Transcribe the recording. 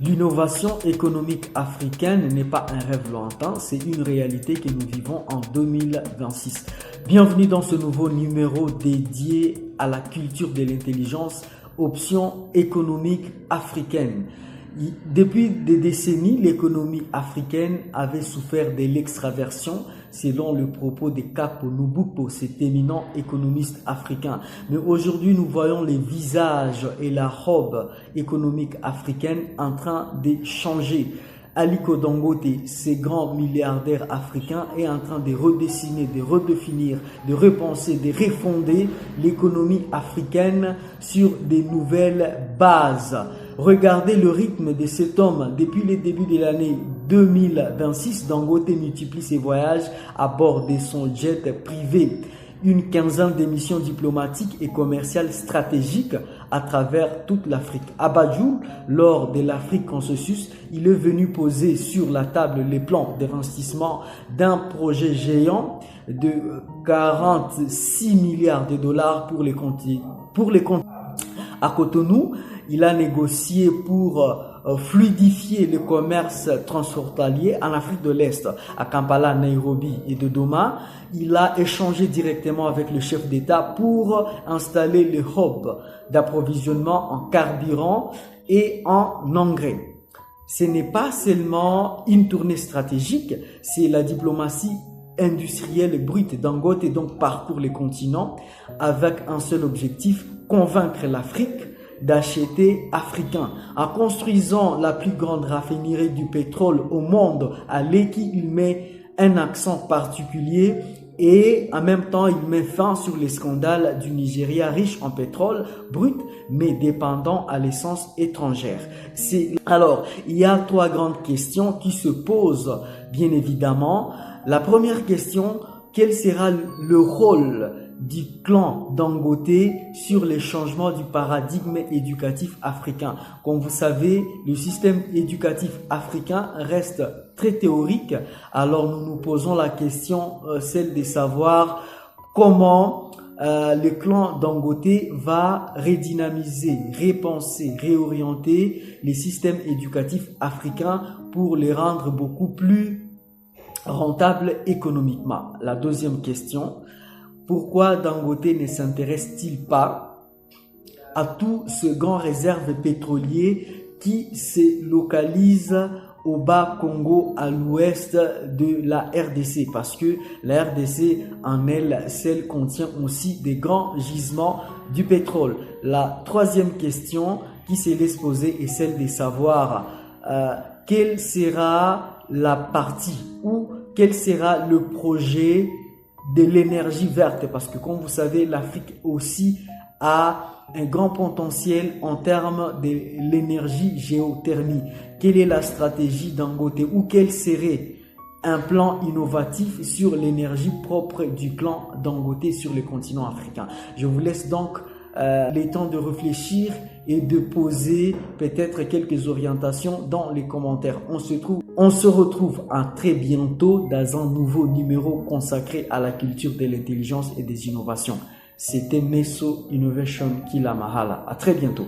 L'innovation économique africaine n'est pas un rêve lointain, c'est une réalité que nous vivons en 2026. Bienvenue dans ce nouveau numéro dédié à la culture de l'intelligence, option économique africaine. Depuis des décennies, l'économie africaine avait souffert de l'extraversion, selon le propos de Capo Nubukpo, cet éminent économiste africain. Mais aujourd'hui, nous voyons les visages et la robe économique africaine en train de changer. Aliko Dangote, ce grand milliardaire africain, est en train de redessiner, de redéfinir, de repenser, de refonder l'économie africaine sur des nouvelles bases. Regardez le rythme de cet homme. Depuis le début de l'année 2026, Dangote multiplie ses voyages à bord de son jet privé. Une quinzaine d'émissions diplomatiques et commerciales stratégiques à travers toute l'Afrique. À Banjul, lors de l'Afrique Consensus, il est venu poser sur la table les plans d'investissement d'un projet géant de 46 milliards de dollars pour les comptes. À Cotonou, il a négocié pour fluidifier le commerce transfrontalier en Afrique de l'Est, à Kampala, Nairobi et Dodoma. Il a échangé directement avec le chef d'État pour installer le hub d'approvisionnement en carburant et en engrais. Ce n'est pas seulement une tournée stratégique, c'est la diplomatie industrielle brute. Dangote donc parcourt les continents avec un seul objectif, convaincre l'Afrique d'acheter africain. En construisant la plus grande raffinerie du pétrole au monde à Lekki, il met un accent particulier et en même temps il met fin sur les scandales du Nigeria riche en pétrole brut mais dépendant à l'essence étrangère. Alors, il y a trois grandes questions qui se posent bien évidemment. La première question, quel sera le rôle du clan Dangote sur les changements du paradigme éducatif africain? Comme vous savez, le système éducatif africain reste très théorique. Alors nous nous posons la question, celle de savoir comment le clan Dangote va redynamiser, repenser, réorienter les systèmes éducatifs africains pour les rendre beaucoup plus rentables économiquement. La deuxième question, pourquoi Dangote ne s'intéresse-t-il pas à tout ce grand réserve pétrolier qui se localise au bas Congo à l'ouest de la RDC? Parce que la RDC en elle seule contient aussi des grands gisements du pétrole. La troisième question qui se laisse poser est celle de savoir quelle sera la partie ou quel sera le projet de l'énergie verte, parce que comme vous savez, l'Afrique aussi a un grand potentiel en termes de l'énergie géothermie. Quelle est la stratégie Dangote ou quel serait un plan innovatif sur l'énergie propre du clan Dangote sur le continent africain? Je vous laisse donc le temps de réfléchir et de poser peut-être quelques orientations dans les commentaires. On se retrouve à très bientôt dans un nouveau numéro consacré à la culture de l'intelligence et des innovations. C'était Meso Innovation Kila Mahala. À très bientôt.